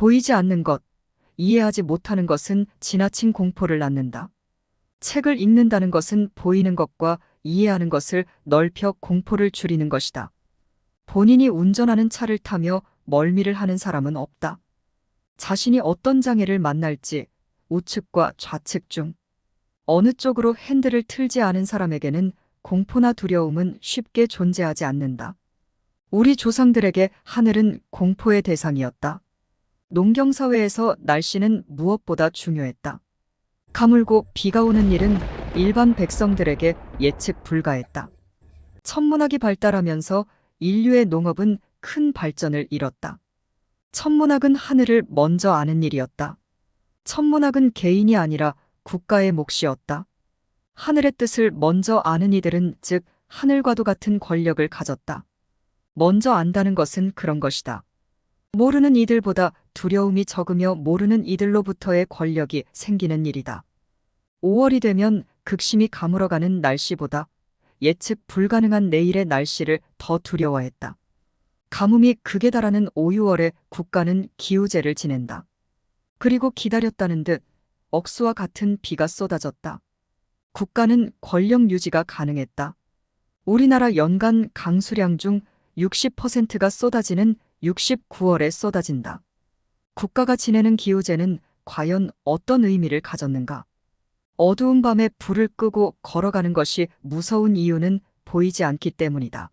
보이지 않는 것, 이해하지 못하는 것은 지나친 공포를 낳는다. 책을 읽는다는 것은 보이는 것과 이해하는 것을 넓혀 공포를 줄이는 것이다. 본인이 운전하는 차를 타며 멀미를 하는 사람은 없다. 자신이 어떤 장애를 만날지 우측과 좌측 중 어느 쪽으로 핸들을 틀지 않은 사람에게는 공포나 두려움은 쉽게 존재하지 않는다. 우리 조상들에게 하늘은 공포의 대상이었다. 농경사회에서 날씨는 무엇보다 중요했다. 가물고 비가 오는 일은 일반 백성들에게 예측 불가했다. 천문학이 발달하면서 인류의 농업은 큰 발전을 이뤘다. 천문학은 하늘을 먼저 아는 일이었다. 천문학은 개인이 아니라 국가의 몫이었다. 하늘의 뜻을 먼저 아는 이들은 즉 하늘과도 같은 권력을 가졌다. 먼저 안다는 것은 그런 것이다. 모르는 이들보다 두려움이 적으며 모르는 이들로부터의 권력이 생기는 일이다. 5월이 되면 극심히 가물어가는 날씨보다 예측 불가능한 내일의 날씨를 더 두려워했다. 가뭄이 극에 달하는 5, 6월에 국가는 기우제를 지낸다. 그리고 기다렸다는 듯 억수와 같은 비가 쏟아졌다. 국가는 권력 유지가 가능했다. 우리나라 연간 강수량 중 60%가 쏟아지는 69월에 쏟아진다. 국가가 지내는 기우제는 과연 어떤 의미를 가졌는가? 어두운 밤에 불을 끄고 걸어가는 것이 무서운 이유는 보이지 않기 때문이다.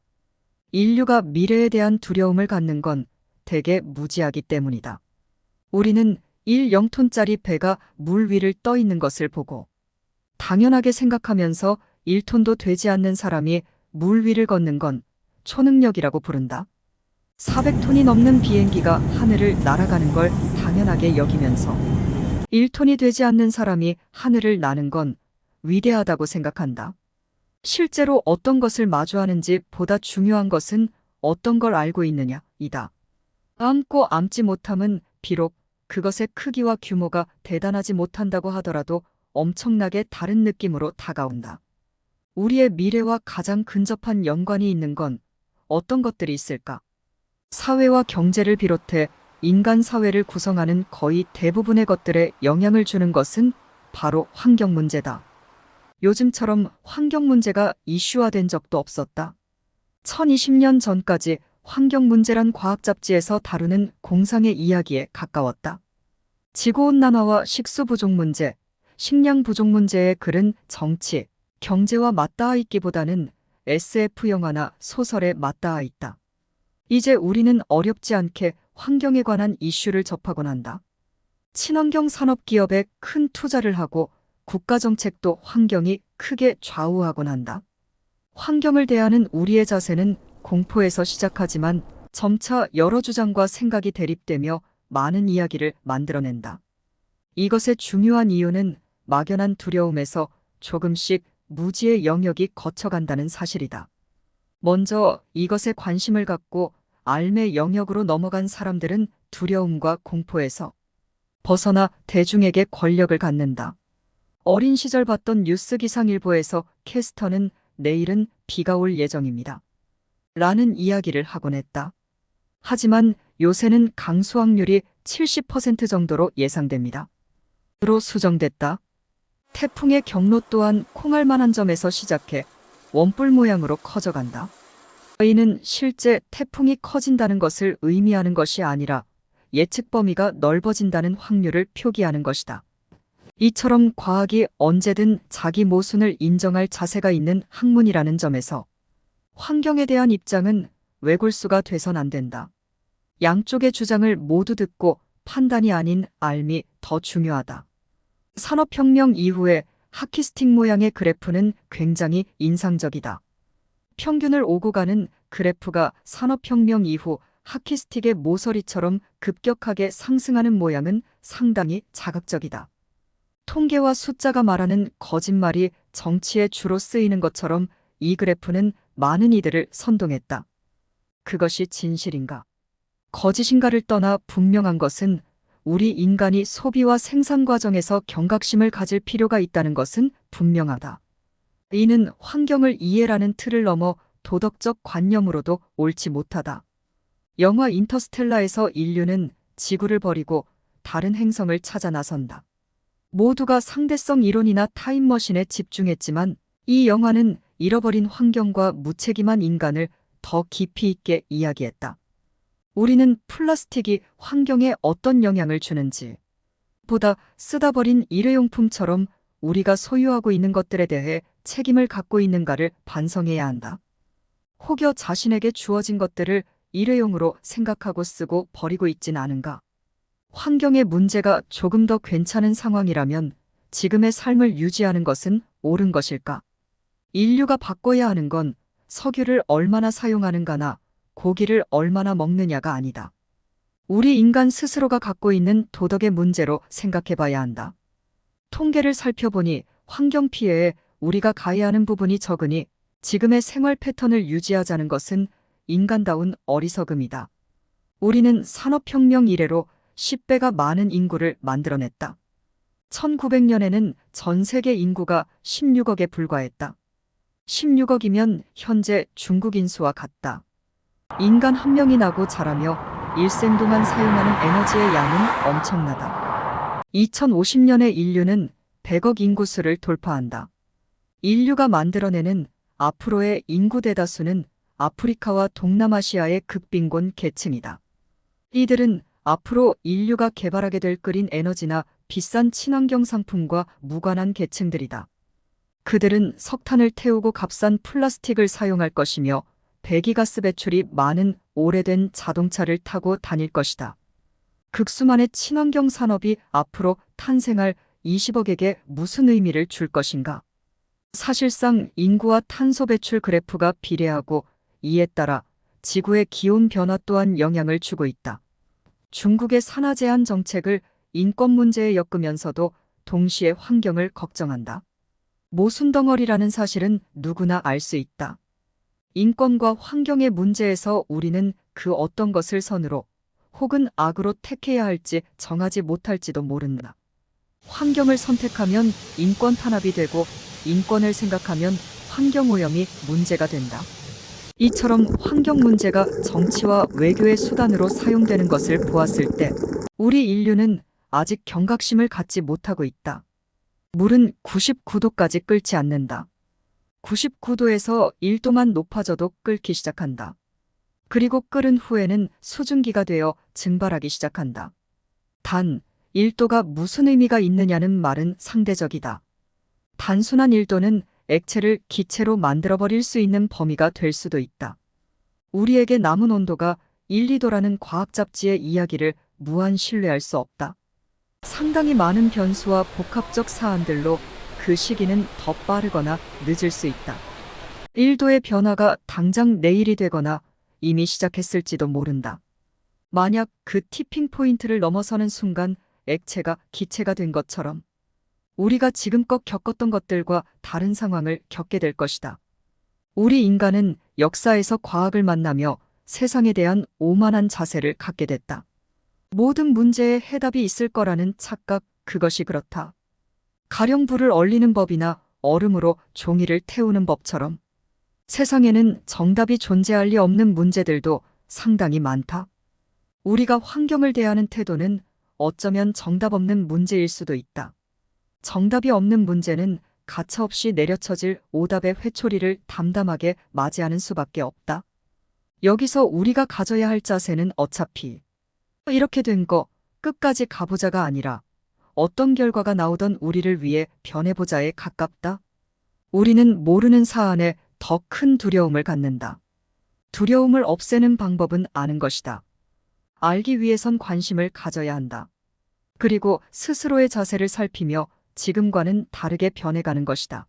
인류가 미래에 대한 두려움을 갖는 건 대개 무지하기 때문이다. 우리는 1영톤짜리 배가 물 위를 떠 있는 것을 보고 당연하게 생각하면서 1톤도 되지 않는 사람이 물 위를 걷는 건 초능력이라고 부른다. 400톤이 넘는 비행기가 하늘을 날아가는 걸 당연하게 여기면서 1톤이 되지 않는 사람이 하늘을 나는 건 위대하다고 생각한다. 실제로 어떤 것을 마주하는지 보다 중요한 것은 어떤 걸 알고 있느냐, 이다. 안고 안지 못함은 비록 그것의 크기와 규모가 대단하지 못한다고 하더라도 엄청나게 다른 느낌으로 다가온다. 우리의 미래와 가장 근접한 연관이 있는 건 어떤 것들이 있을까? 사회와 경제를 비롯해 인간 사회를 구성하는 거의 대부분의 것들에 영향을 주는 것은 바로 환경 문제다. 요즘처럼 환경 문제가 이슈화된 적도 없었다. 1020년 전까지 환경 문제란 과학 잡지에서 다루는 공상의 이야기에 가까웠다. 지구온난화와 식수 부족 문제, 식량 부족 문제의 글은 정치, 경제와 맞닿아 있기보다는 SF 영화나 소설에 맞닿아 있다. 이제 우리는 어렵지 않게 환경에 관한 이슈를 접하곤 한다. 친환경 산업 기업에 큰 투자를 하고 국가 정책도 환경이 크게 좌우하곤 한다. 환경을 대하는 우리의 자세는 공포에서 시작하지만 점차 여러 주장과 생각이 대립되며 많은 이야기를 만들어낸다. 이것의 중요한 이유는 막연한 두려움에서 조금씩 무지의 영역이 거쳐간다는 사실이다. 먼저 이것에 관심을 갖고 알매 영역으로 넘어간 사람들은 두려움과 공포에서 벗어나 대중에게 권력을 갖는다. 어린 시절 봤던 뉴스 기상일보에서 캐스터는 내일은 비가 올 예정입니다. 라는 이야기를 하곤 했다. 하지만 요새는 강수 확률이 70% 정도로 예상됩니다. 로 수정됐다. 태풍의 경로 또한 콩알만한 점에서 시작해 원뿔 모양으로 커져간다. 이는 실제 태풍이 커진다는 것을 의미하는 것이 아니라 예측 범위가 넓어진다는 확률을 표기하는 것이다. 이처럼 과학이 언제든 자기 모순을 인정할 자세가 있는 학문이라는 점에서 환경에 대한 입장은 외골수가 돼선 안 된다. 양쪽의 주장을 모두 듣고 판단이 아닌 알미 더 중요하다. 산업혁명 이후에 하키스틱 모양의 그래프는 굉장히 인상적이다. 평균을 오고 가는 그래프가 산업혁명 이후 하키스틱의 모서리처럼 급격하게 상승하는 모양은 상당히 자극적이다. 통계와 숫자가 말하는 거짓말이 정치에 주로 쓰이는 것처럼 이 그래프는 많은 이들을 선동했다. 그것이 진실인가? 거짓인가를 떠나 분명한 것은 우리 인간이 소비와 생산 과정에서 경각심을 가질 필요가 있다는 것은 분명하다. 이는 환경을 이해라는 틀을 넘어 도덕적 관념으로도 옳지 못하다. 영화 인터스텔라에서 인류는 지구를 버리고 다른 행성을 찾아 나선다. 모두가 상대성 이론이나 타임머신에 집중했지만 이 영화는 잃어버린 환경과 무책임한 인간을 더 깊이 있게 이야기했다. 우리는 플라스틱이 환경에 어떤 영향을 주는지, 보다 쓰다 버린 일회용품처럼 우리가 소유하고 있는 것들에 대해 책임을 갖고 있는가를 반성해야 한다. 혹여 자신에게 주어진 것들을 일회용으로 생각하고 쓰고 버리고 있진 않은가? 환경의 문제가 조금 더 괜찮은 상황이라면 지금의 삶을 유지하는 것은 옳은 것일까? 인류가 바꿔야 하는 건 석유를 얼마나 사용하는가나 고기를 얼마나 먹느냐가 아니다. 우리 인간 스스로가 갖고 있는 도덕의 문제로 생각해 봐야 한다. 통계를 살펴보니 환경 피해에 우리가 가해야 하는 부분이 적으니 지금의 생활 패턴을 유지하자는 것은 인간다운 어리석음이다. 우리는 산업혁명 이래로 10배가 많은 인구를 만들어냈다. 1900년에는 전 세계 인구가 16억에 불과했다. 16억이면 현재 중국 인수와 같다. 인간 한 명이 나고 자라며 일생 동안 사용하는 에너지의 양은 엄청나다. 2050년에 인류는 100억 인구수를 돌파한다. 인류가 만들어내는 앞으로의 인구 대다수는 아프리카와 동남아시아의 극빈곤 계층이다. 이들은 앞으로 인류가 개발하게 될 그린 에너지나 비싼 친환경 상품과 무관한 계층들이다. 그들은 석탄을 태우고 값싼 플라스틱을 사용할 것이며 배기가스 배출이 많은 오래된 자동차를 타고 다닐 것이다. 극수만의 친환경 산업이 앞으로 탄생할 20억에게 무슨 의미를 줄 것인가? 사실상 인구와 탄소 배출 그래프가 비례하고 이에 따라 지구의 기온 변화 또한 영향을 주고 있다. 중국의 산화 제한 정책을 인권 문제에 엮으면서도 동시에 환경을 걱정한다. 모순덩어리라는 사실은 누구나 알 수 있다. 인권과 환경의 문제에서 우리는 그 어떤 것을 선으로 혹은 악으로 택해야 할지 정하지 못할지도 모른다. 환경을 선택하면 인권 탄압이 되고 인권을 생각하면 환경오염이 문제가 된다. 이처럼 환경 문제가 정치와 외교의 수단으로 사용되는 것을 보았을 때 우리 인류는 아직 경각심을 갖지 못하고 있다. 물은 99도까지 끓지 않는다. 99도에서 1도만 높아져도 끓기 시작한다. 그리고 끓은 후에는 수증기가 되어 증발하기 시작한다. 단, 1도가 무슨 의미가 있느냐는 말은 상대적이다. 단순한 1도는 액체를 기체로 만들어버릴 수 있는 범위가 될 수도 있다. 우리에게 남은 온도가 1, 2도라는 과학 잡지의 이야기를 무한 신뢰할 수 없다. 상당히 많은 변수와 복합적 사안들로 그 시기는 더 빠르거나 늦을 수 있다. 1도의 변화가 당장 내일이 되거나 이미 시작했을지도 모른다. 만약 그 티핑 포인트를 넘어서는 순간 액체가 기체가 된 것처럼 우리가 지금껏 겪었던 것들과 다른 상황을 겪게 될 것이다. 우리 인간은 역사에서 과학을 만나며 세상에 대한 오만한 자세를 갖게 됐다. 모든 문제에 해답이 있을 거라는 착각, 그것이 그렇다. 가령 불을 얼리는 법이나 얼음으로 종이를 태우는 법처럼 세상에는 정답이 존재할 리 없는 문제들도 상당히 많다. 우리가 환경을 대하는 태도는 어쩌면 정답 없는 문제일 수도 있다. 정답이 없는 문제는 가차없이 내려쳐질 오답의 회초리를 담담하게 맞이하는 수밖에 없다. 여기서 우리가 가져야 할 자세는 어차피 이렇게 된 거 끝까지 가보자가 아니라 어떤 결과가 나오던 우리를 위해 변해보자에 가깝다. 우리는 모르는 사안에 더 큰 두려움을 갖는다. 두려움을 없애는 방법은 아는 것이다. 알기 위해선 관심을 가져야 한다. 그리고 스스로의 자세를 살피며 지금과는 다르게 변해가는 것이다.